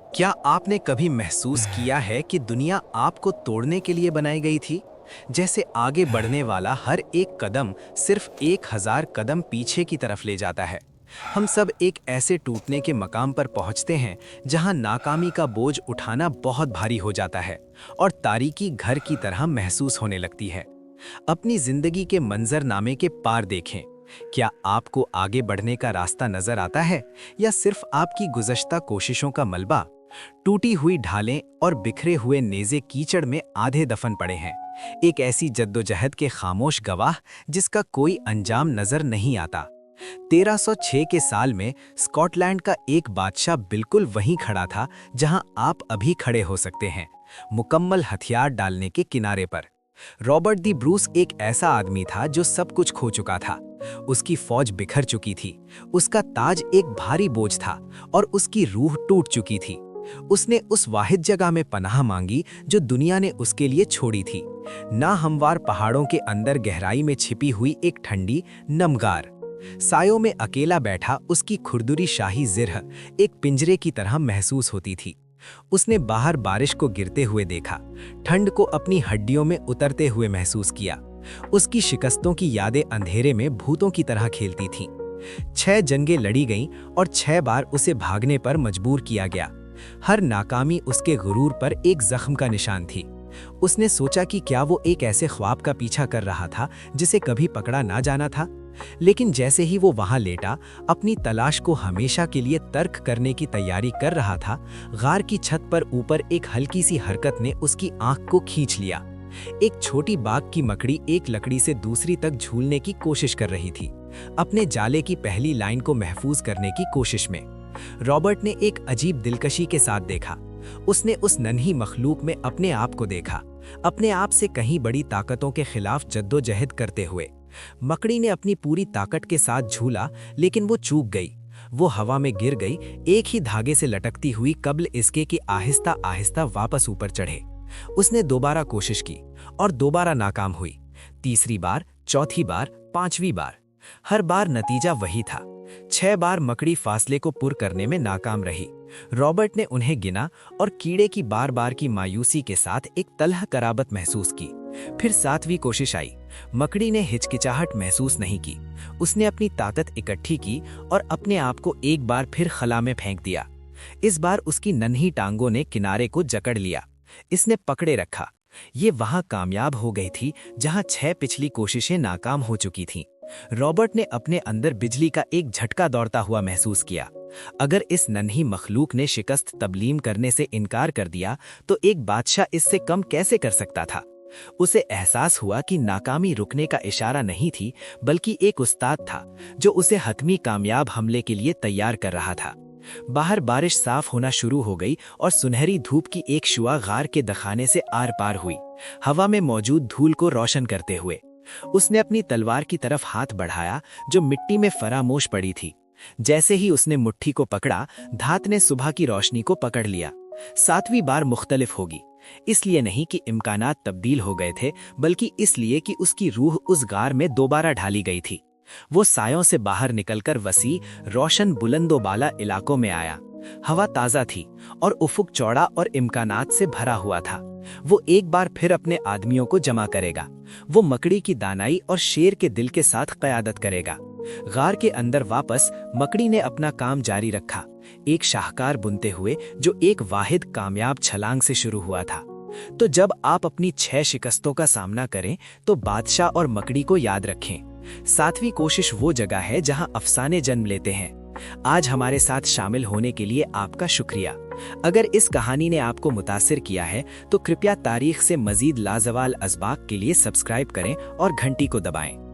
क्या आपने कभी महसूस किया है कि दुनिया आपको तोड़ने के लिए बनाई गई थी? जैसे आगे बढ़ने वाला हर एक कदम सिर्फ 1000 कदम पीछे की तरफ ले जाता है। हम सब एक ऐसे टूटने के मकाम पर पहुंचते हैं जहां नाकामी का बोझ उठाना बहुत भारी हो जाता है और तारीकी घर की तरह महसूस होने लगती है। अपनी जिंदगी के मंजरनामे के पार देखें। क्या आपको आगे बढ़ने का रास्ता नजर आता है या सिर्फ आपकी गुज़श्ता कोशिशों का मलबा? टूटी हुई ढालें और बिखरे हुए नेज़े कीचड़ में आधे दफन पड़े हैं। एक ऐसी जद्दोजहद के खामोश गवाह जिसका कोई अंजाम नजर नहीं आता। 1306 के साल में स्कॉटलैंड का एक बादशाह बिल्कुल वहीं खड़ा था जहां आप अभी खड़े हो सकते हैं, मुकम्मल हथियार डालने के किनारे पर। रॉबर्ट दी ब्रूस एक ऐसा आदमी था जो सब कुछ खो चुका था। उसकी फौज बिखर चुकी थी, उसका ताज एक भारी बोझ था और उसकी रूह टूट चुकी थी। उसने उस वाहिद जगह में पनाह मांगी जो दुनिया ने उसके लिए छोड़ी थी, ना हमवार पहाड़ों के अंदर गहराई में छिपी हुई एक ठंडी नमगार। सायों में अकेला बैठा उसकी खुरदुरी शाही जिरह एक पिंजरे की तरह महसूस होती थी। उसने बाहर बारिश को गिरते हुए देखा, ठंड को अपनी हड्डियों में उतरते हुए महसूस किया। उसकी शिकस्तों की यादें अंधेरे में भूतों की तरह खेलती थीं। 6 जंगें लड़ी गईं और 6 बार उसे भागने पर मजबूर किया गया। हर नाकामी उसके गुरूर पर एक जख्म का निशान थी। उसने सोचा कि क्या वो एक ऐसे ख्वाब का पीछा कर रहा था जिसे कभी पकड़ा ना जाना था। लेकिन जैसे ही वो वहां लेटा, अपनी तलाश को हमेशा के लिए तर्क करने की तैयारी कर रहा था, गार की छत पर ऊपर एक हल्की सी हरकत ने उसकी आंख को खींच लिया। एक छोटी बाघ की मकड़ी एक लकड़ी से दूसरी तक झूलने की कोशिश कर रही थी, अपने जाले की पहली लाइन को महफूज करने की कोशिश में। रॉबर्ट ने एक अजीब दिलकशी के साथ देखा। उसने उस नन्ही मखलूक में अपने आप को देखा, अपने आप से कहीं बड़ी ताकतों के खिलाफ जद्दोजहद करते हुए। मकड़ी ने अपनी पूरी ताकत के साथ झूला, लेकिन वो चूक गई। वो हवा में गिर गई, एक ही धागे से लटकती हुई, कब्ल इसके कि आहिस्ता आहिस्ता वापस ऊपर चढ़े। उसने दोबारा कोशिश की और दोबारा नाकाम हुई। तीसरी बार, चौथी बार, 5वीं बार। हर बार नतीजा वही था। 6 बार मकड़ी फासले को पुर करने में नाकाम रही। रॉबर्ट ने उन्हें गिना और कीड़े की बार बार की मायूसी के साथ एक तलह कराबत महसूस की। फिर 7वीं कोशिश आई। मकड़ी ने हिचकिचाहट महसूस नहीं की। उसने अपनी ताकत इकट्ठी की और अपने आप को एक बार फिर खला में फेंक दिया। इस बार उसकी नन्ही टांगों ने किनारे को जकड़ लिया। इसने पकड़े रखा। ये वहां कामयाब हो गई थी जहां 6 पिछली कोशिशें नाकाम हो चुकी थीं। रॉबर्ट ने अपने अंदर बिजली का एक झटका दौड़ता हुआ महसूस किया। अगर इस नन्ही मखलूक ने शिकस्त तस्लीम करने से इनकार कर दिया तो एक बादशाह इससे कम कैसे कर सकता था। उसे एहसास हुआ कि नाकामी रुकने का इशारा नहीं थी, बल्कि एक उस्ताद था जो उसे हतमी कामयाब हमले के लिए तैयार कर रहा था। बाहर बारिश साफ होना शुरू हो गई और सुनहरी धूप की एक शुआ गार के दखाने से आर पार हुई, हवा में मौजूद धूल को रोशन करते हुए। उसने अपनी तलवार की तरफ हाथ बढ़ाया जो मिट्टी में फरामोश पड़ी थी। जैसे ही उसने मुट्ठी को पकड़ा, धात ने सुबह की रोशनी को पकड़ लिया। 7वीं बार मुख्तलिफ होगी, इसलिए नहीं कि इम्कानात तब्दील हो गए थे, बल्कि इसलिए कि उसकी रूह उस गार में दोबारा ढाली गई थी। वो सायों से बाहर निकलकर वसी, रोशन बुलंदोबाला इलाकों में आया। हवा ताज़ा थी और उफुक चौड़ा और इम्कानात से भरा हुआ था। वो एक बार फिर अपने आदमियों को जमा करेगा। वो मकड़ी की दानाई और शेर के दिल के साथ क़यादत करेगा। गार के अंदर वापस मकड़ी ने अपना काम जारी रखा, एक शाहकार बुनते हुए जो एक वाहिद कामयाब छलांग से शुरू हुआ था। तो जब आप अपनी 6 शिकस्तों का सामना करें तो बादशाह और मकड़ी को याद रखें। 7वीं कोशिश वो जगह है जहां अफसाने जन्म लेते हैं। आज हमारे साथ शामिल होने के लिए आपका शुक्रिया। अगर इस कहानी ने आपको मुतासिर किया है तो कृपया तारीख से मजीद लाजवाल असबाक के लिए सब्सक्राइब करें और घंटी को दबाएं।